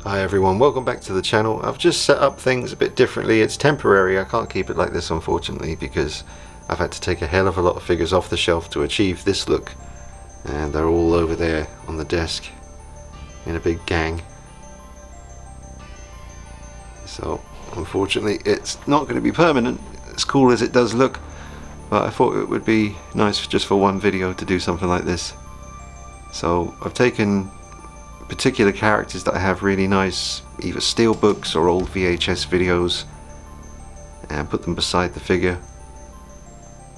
Hi everyone, welcome back to the channel. I've just set up things a bit differently. It's temporary. I can't keep it like this unfortunately because I've had to take a hell of a lot of figures off the shelf to achieve this look, and they're all over there on the desk in a big gang. So unfortunately it's not going to be permanent, as cool as it does look, but I thought it would be nice just for one video to do something like this. So I've taken particular characters that I have really nice either steelbooks or old VHS videos and put them beside the figure,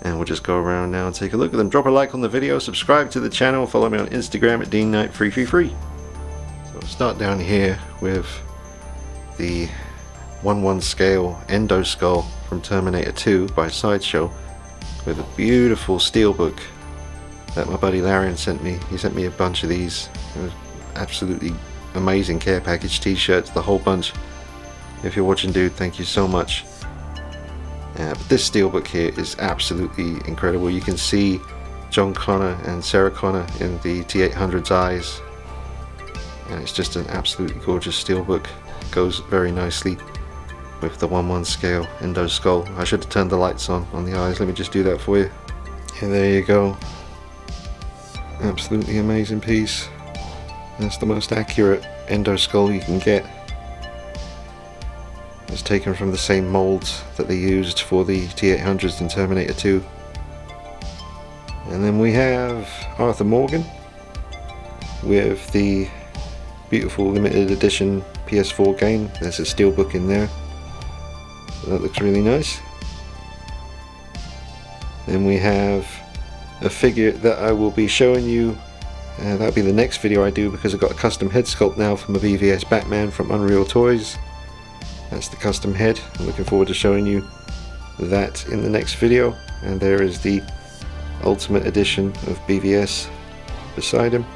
and we'll just go around now and take a look at them. Drop a like on the video, subscribe to the channel, follow me on Instagram at DeanKnight333. So we'll start down here with the 1/1 scale Endo Skull from Terminator 2 by Sideshow, with a beautiful steelbook that my buddy Larian sent me. He sent me a bunch of these. It was absolutely amazing care package, t-shirts, the whole bunch. If you're watching, dude, thank you so much. But this steelbook here is absolutely incredible. You can see John Connor and Sarah Connor in the T-800's eyes, and it's just an absolutely gorgeous steelbook. Goes very nicely with the 1/1 scale Endo Skull. I should have turned the lights on the eyes. Let me just do that for you. Yeah, there you go. Absolutely amazing piece. That's the most accurate Endo Skull you can get. It's taken from the same molds that they used for the T-800s in Terminator 2. And then we have Arthur Morgan with the beautiful limited edition PS4 game. There's a steelbook in there, so that looks really nice. Then we have a figure that I will be showing you. That'll be the next video I do, because I've got a custom head sculpt now from a BVS Batman from Unreal Toys. That's the custom head. I'm looking forward to showing you that in the next video. And there is the Ultimate Edition of BVS beside him.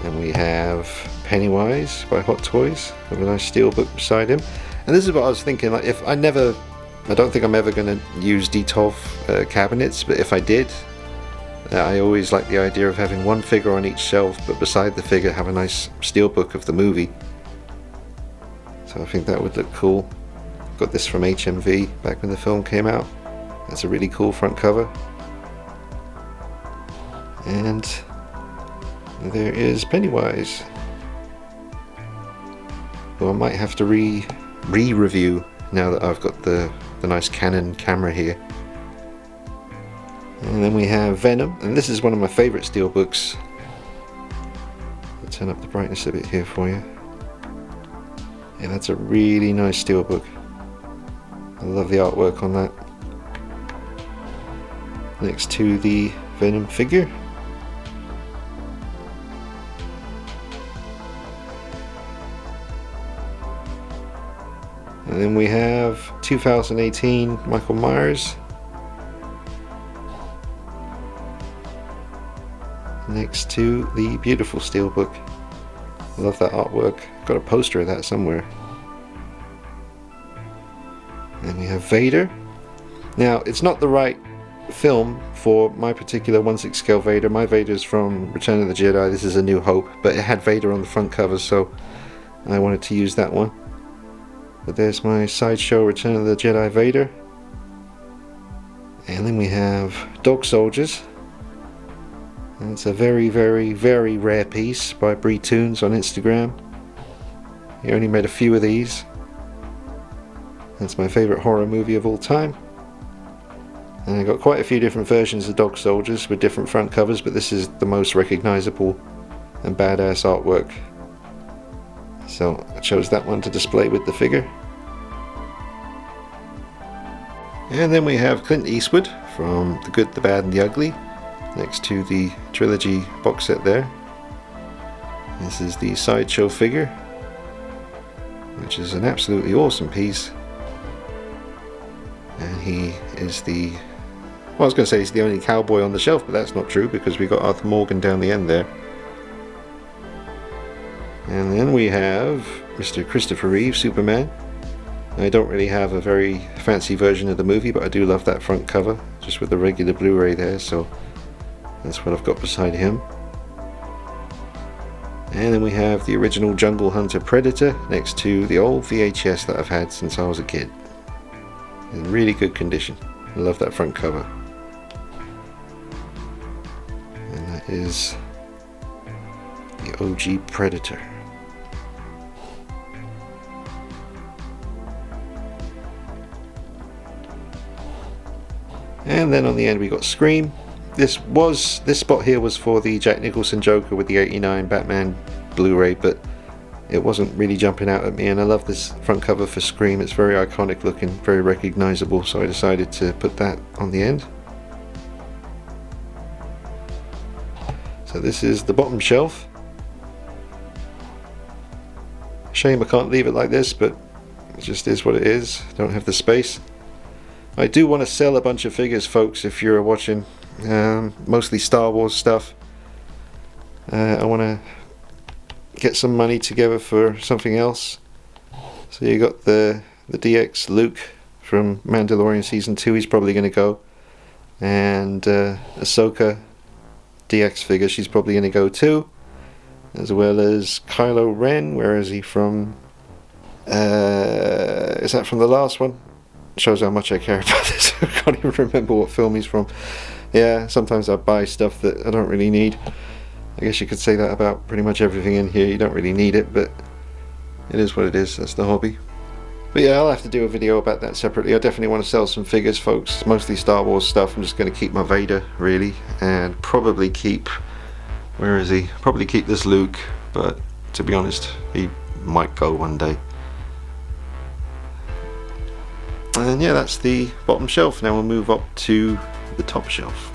And we have Pennywise by Hot Toys with a nice steelbook beside him. And this is what I was thinking, like, if I don't think I'm ever going to use Detolf cabinets, but if I did, I always like the idea of having one figure on each shelf, but beside the figure have a nice steelbook of the movie. So I think that would look cool. Got this from HMV back when the film came out. That's a really cool front cover. And there is Pennywise, who I might have to re-review now that I've got the nice Canon camera here. And then we have Venom, and this is one of my favourite steelbooks. I'll turn up the brightness a bit here for you. Yeah, that's a really nice steelbook. I love the artwork on that. Next to the Venom figure. And then we have 2018 Michael Myers. Next to the beautiful steelbook. I love that artwork. Got a poster of that somewhere. And we have Vader. Now, it's not the right film for my particular 1/6 scale Vader. My Vader's from Return of the Jedi. This is A New Hope, but it had Vader on the front cover, so I wanted to use that one. But there's my Sideshow Return of the Jedi Vader. And then we have Dog Soldiers. And it's a very, very, very rare piece by Bree Toons on Instagram. He only made a few of these. That's my favourite horror movie of all time. And I got quite a few different versions of Dog Soldiers with different front covers, but this is the most recognisable and badass artwork. So I chose that one to display with the figure. And then we have Clint Eastwood from The Good, the Bad and the Ugly, next to the trilogy box set there. This is the Sideshow figure, which is an absolutely awesome piece. And he is the, well, I was going to say he's the only cowboy on the shelf, but that's not true, because we got Arthur Morgan down the end there. And then we have Mr. Christopher Reeve, Superman. I don't really have a very fancy version of the movie, but I do love that front cover, just with the regular Blu-ray there, so that's what I've got beside him. And then we have the original Jungle Hunter Predator next to the old VHS that I've had since I was a kid. In really good condition. I love that front cover. And that is the OG Predator. And then on the end we got Scream. This spot here was for the Jack Nicholson Joker with the '89 Batman Blu-ray, but it wasn't really jumping out at me, and I love this front cover for Scream. It's very iconic looking, very recognizable, so I decided to put that on the end. So this is the bottom shelf. Shame I can't leave it like this, but it just is what it is. Don't have the space. I do want to sell a bunch of figures, folks, if you're watching. Mostly Star Wars stuff. I want to get some money together for something else. So you got the DX Luke from Mandalorian Season 2, he's probably going to go. And Ahsoka DX figure, she's probably going to go too. As well as Kylo Ren, where is he from? Is that from the last one? Shows how much I care about this. I can't even remember what film he's from. Yeah, sometimes I buy stuff that I don't really need. I guess you could say that about pretty much everything in here. You don't really need it, but it is what it is. That's the hobby. But yeah, I'll have to do a video about that separately. I definitely want to sell some figures, folks. It's mostly Star Wars stuff. I'm just going to keep my Vader, really, and probably keep... Where is he? Probably keep this Luke, but to be honest, he might go one day. And yeah, that's the bottom shelf. Now we'll move up to the top shelf.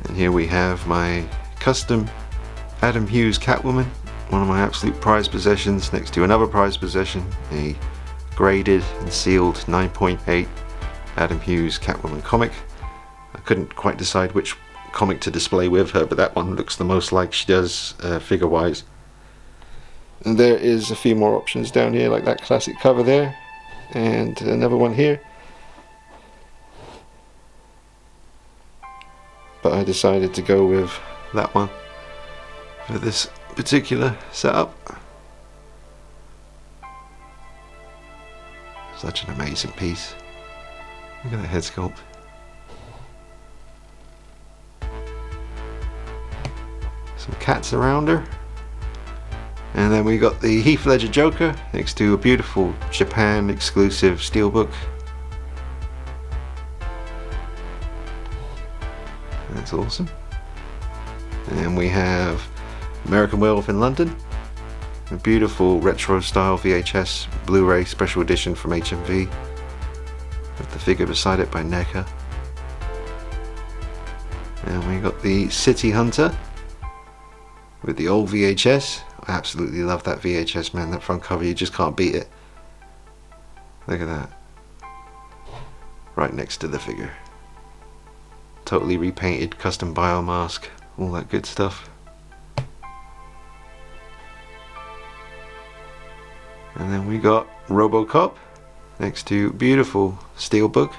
And here we have my custom Adam Hughes Catwoman, one of my absolute prized possessions, next to another prized possession, a graded and sealed 9.8 Adam Hughes Catwoman comic. I couldn't quite decide which comic to display with her, but that one looks the most like she does figure wise. And there is a few more options down here, like that classic cover there, and another one here. But I decided to go with that one for this particular setup. Such an amazing piece. Look at that head sculpt. Some cats around her. And then we got the Heath Ledger Joker next to a beautiful Japan exclusive steelbook. That's awesome. And we have American Werewolf in London, a beautiful retro style VHS Blu-ray special edition from HMV with the figure beside it by NECA. And we got the City Hunter with the old VHS. I absolutely love that VHS, man. That front cover, you just can't beat it. Look at that. Right next to the figure. Totally repainted, custom biomask, all that good stuff. And then we got RoboCop next to beautiful steelbook.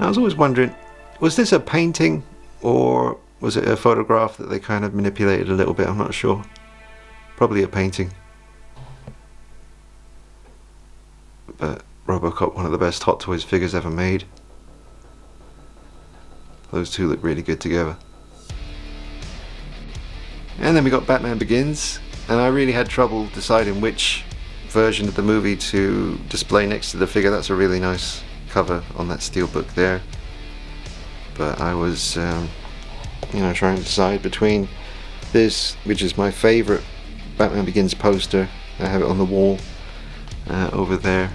I was always wondering, was this a painting or was it a photograph that they kind of manipulated a little bit? I'm not sure. Probably a painting. But RoboCop, one of the best Hot Toys figures ever made. Those two look really good together. And then we got Batman Begins, and I really had trouble deciding which version of the movie to display next to the figure. That's a really nice cover on that steelbook there. But I was, trying to decide between this, which is my favourite Batman Begins poster. I have it on the wall over there.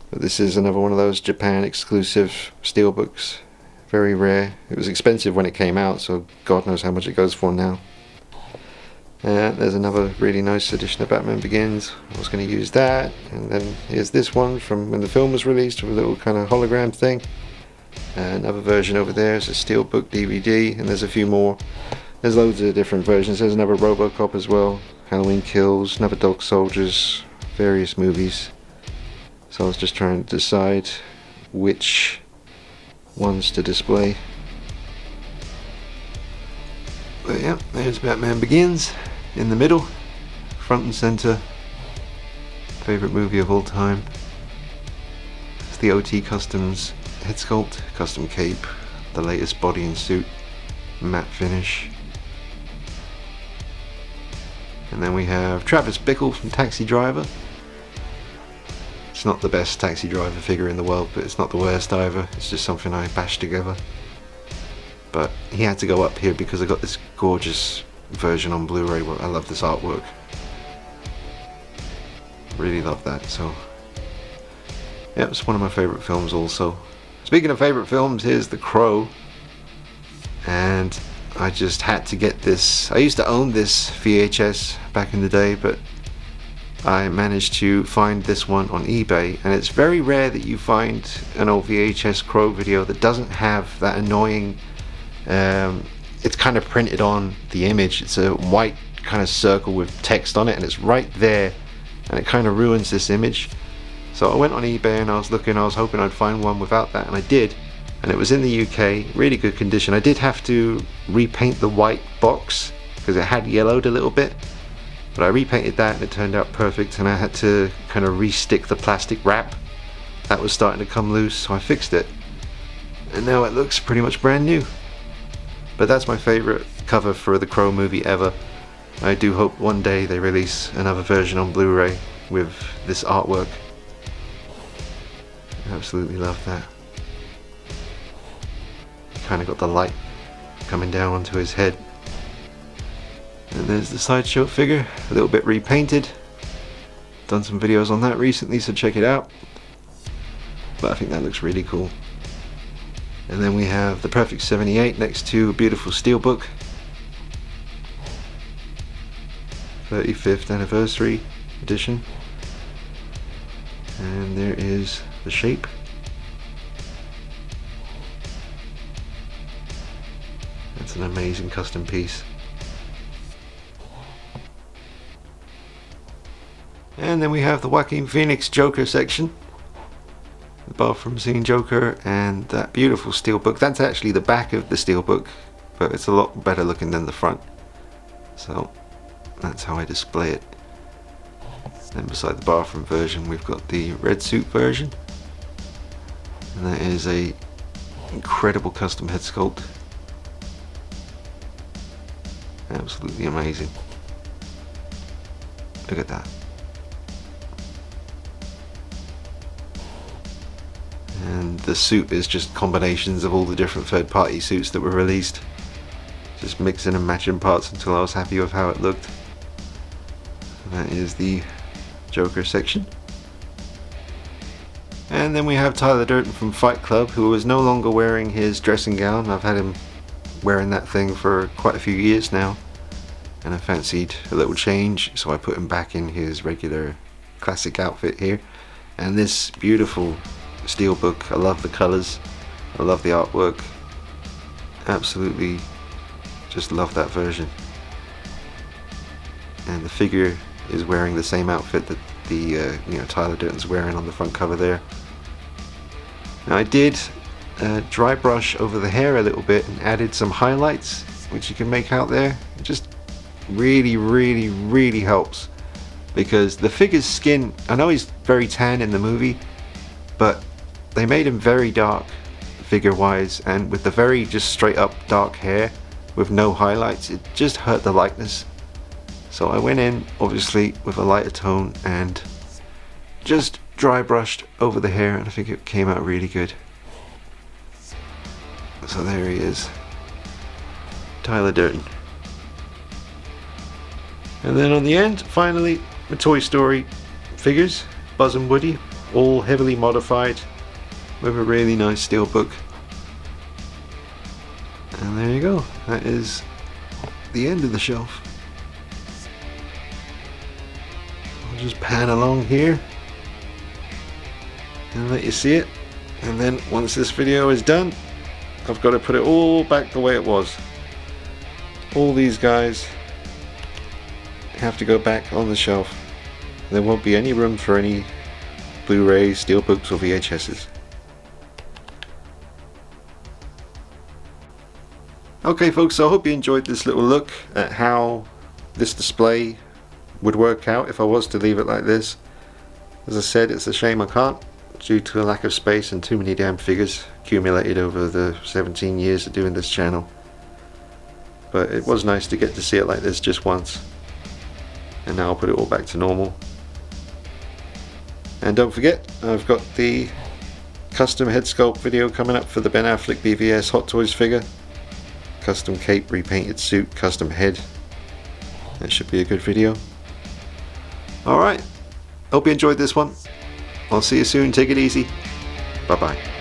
But this is another one of those Japan exclusive steelbooks. Very rare. It was expensive when it came out, so God knows how much it goes for now. There's another really nice edition of Batman Begins. I was going to use that. And then here's this one from when the film was released, with a little kind of hologram thing. Another version over there is a steelbook DVD, and there's a few more. There's loads of different versions. There's another RoboCop as well. Halloween Kills, another Dog Soldiers, various movies. So I was just trying to decide which ones to display. But yeah, there's Batman Begins in the middle, front and center. Favorite movie of all time. It's the OT Customs head sculpt, custom cape, the latest body and suit, matte finish. And then we have Travis Bickle from Taxi Driver. It's not the best Taxi Driver figure in the world, but it's not the worst either. It's just something I bashed together. But he had to go up here because I got this gorgeous version on Blu-ray. I love this artwork. Really love that. So yeah, it's one of my favorite films also. Speaking of favorite films, here's The Crow. And I just had to get this. I used to own this VHS back in the day, but I managed to find this one on eBay, and it's very rare that you find an old VHS Crow video that doesn't have that annoying, it's kind of printed on the image. It's a white kind of circle with text on it, and it's right there, and it kind of ruins this image. So I went on eBay and I was looking, I was hoping I'd find one without that, and I did, and it was in the UK, really good condition. I did have to repaint the white box because it had yellowed a little bit, but I repainted that and it turned out perfect, and I had to kind of re-stick the plastic wrap that was starting to come loose, so I fixed it, and now it looks pretty much brand new. But that's my favorite cover for the Crow movie ever. I do hope one day they release another version on Blu-ray with this artwork. Absolutely love that. Kind of got the light coming down onto his head. And there's the Sideshow figure, a little bit repainted. Done some videos on that recently, so check it out. But I think that looks really cool. And then we have the Perfect 78 next to a beautiful steelbook. 35th anniversary edition. And there is the shape. That's an amazing custom piece. And then we have the Joaquin Phoenix Joker section. The bathroom scene Joker and that beautiful steelbook. That's actually the back of the steelbook, but it's a lot better looking than the front. So that's how I display it. Then beside the bathroom version we've got the red suit version. And that is a incredible custom head sculpt. Absolutely amazing. Look at that. And the suit is just combinations of all the different third-party suits that were released. Just mixing and matching parts until I was happy with how it looked. And that is the Joker section. And then we have Tyler Durden from Fight Club, who is no longer wearing his dressing gown. I've had him wearing that thing for quite a few years now, and I fancied a little change, so I put him back in his regular classic outfit here. And this beautiful steelbook, I love the colors, I love the artwork, absolutely just love that version. And the figure is wearing the same outfit that the Tyler Durden's wearing on the front cover there. Now I did dry brush over the hair a little bit and added some highlights, which you can make out there. It just really helps, because the figure's skin, I know he's very tan in the movie, but they made him very dark figure wise, and with the very just straight up dark hair with no highlights, it just hurt the likeness. So I went in obviously with a lighter tone and just dry brushed over the hair, and I think it came out really good. So there he is, Tyler Durden. And then on the end, finally, the Toy Story figures, Buzz and Woody, all heavily modified with a really nice steelbook. And there you go, that is the end of the shelf. I'll just pan along here and let you see it, and then once this video is done, I've got to put it all back the way it was. All these guys have to go back on the shelf. There won't be any room for any Blu-rays, steelbooks or VHSs. Okay folks, so I hope you enjoyed this little look at how this display would work out if I was to leave it like this. As I said, it's a shame I can't, due to a lack of space and too many damn figures accumulated over the 17 years of doing this channel. But it was nice to get to see it like this just once. And now I'll put it all back to normal. And don't forget, I've got the custom head sculpt video coming up for the Ben Affleck BVS Hot Toys figure. Custom cape, repainted suit, custom head. That should be a good video. Alright, hope you enjoyed this one. I'll see you soon, take it easy. Bye bye.